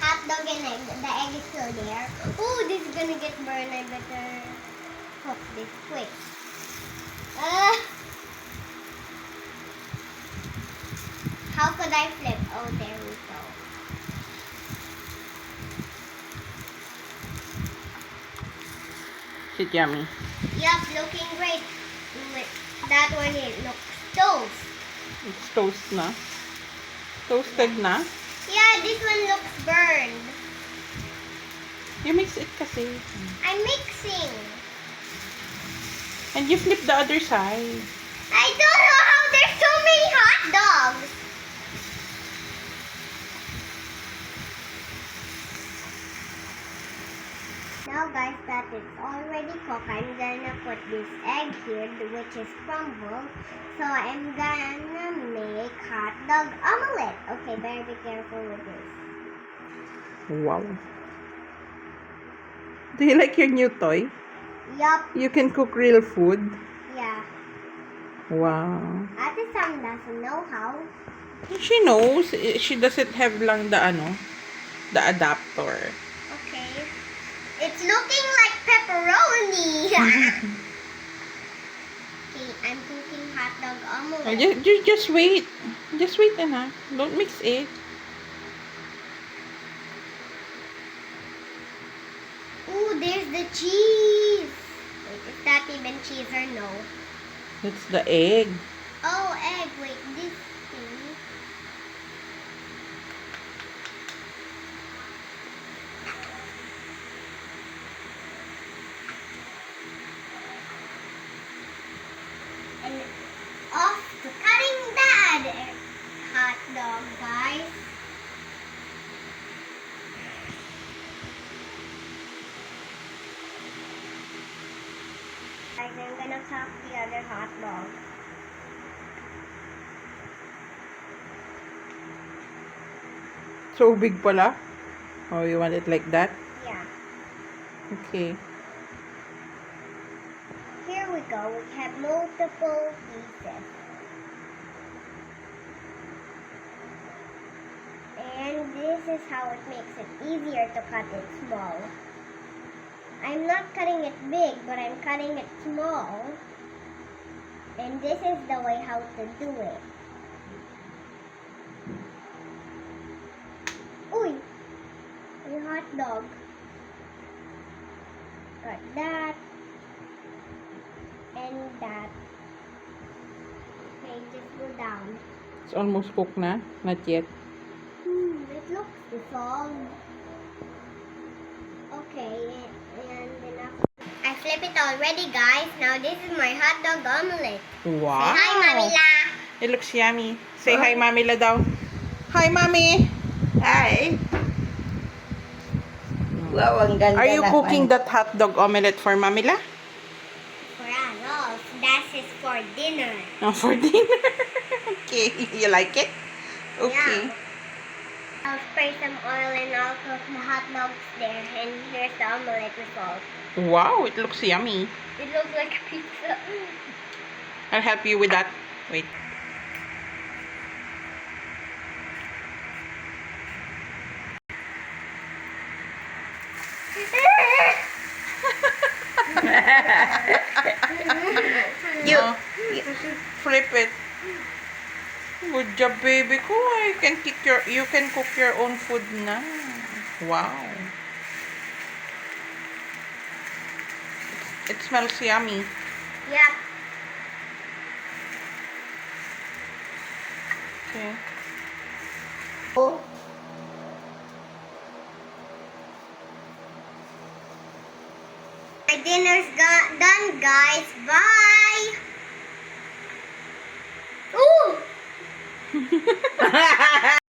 hot dog and egg. The egg is still there. Oh, this is gonna get burned. I better cook this quick. How could I flip? Oh, there we go. Is it yummy? Yup, looking great. That one it looks toast. It's toast na. Toasted na. Yeah, this one looks burned. You mix it kasi. I'm mixing. And you flip the other side. I don't know how there's so many hot dogs. Now guys, that it's already cooked, I'm gonna put this egg here, which is crumbled. So I'm gonna make hot dog omelet. Okay, better be careful with this. Wow. Do you like your new toy? Yup, You can cook real food. yeah. Wow. Ate Sam doesn't know how. She knows. She doesn't have lang the the adapter. Okay. It's looking like pepperoni. Okay, I'm cooking hot dog Oh, omelet. just wait. Just wait, anak. Don't mix it. Ooh, there's the cheese. Wait, is that even cheese or no? That's the egg. Oh, egg. Wait, this thing. And off to cutting that hot dog, guys. Guys, I'm gonna cut the other hot dog. So big pala. Oh, you want it like that? Yeah. Okay. Here we go. We have multiple pieces. And this is how it makes it easier to cut it small. I'm not cutting it big, but I'm cutting it small. And this is the way how to do it. Uy! A hot dog. Got that. And that. Okay, just go down. It's almost cooked na. Not yet. It looks dissolved. Okay, and then I flip it already, guys. Now this is my hot dog omelet. Wow. Say hi, Mamila. It looks yummy. Say hi, Mamila daw. Hi, Mami. Hi. Wow, ang ganda Are you naman. cooking that hot dog omelette for Mamila? For us, that is for dinner. No, for dinner. Okay. You like it? Okay. Yeah. I'll spray some oil and I'll cook the hot dogs there. And here's the omelet result. Wow, it looks yummy. It looks like a pizza. I'll help you with that. Wait. You, Oh, flip it. Good job, baby ko. You can cook your own food na. Wow. It smells yummy. Yep. Okay. oh, My dinner's done, guys. Bye. Ooh.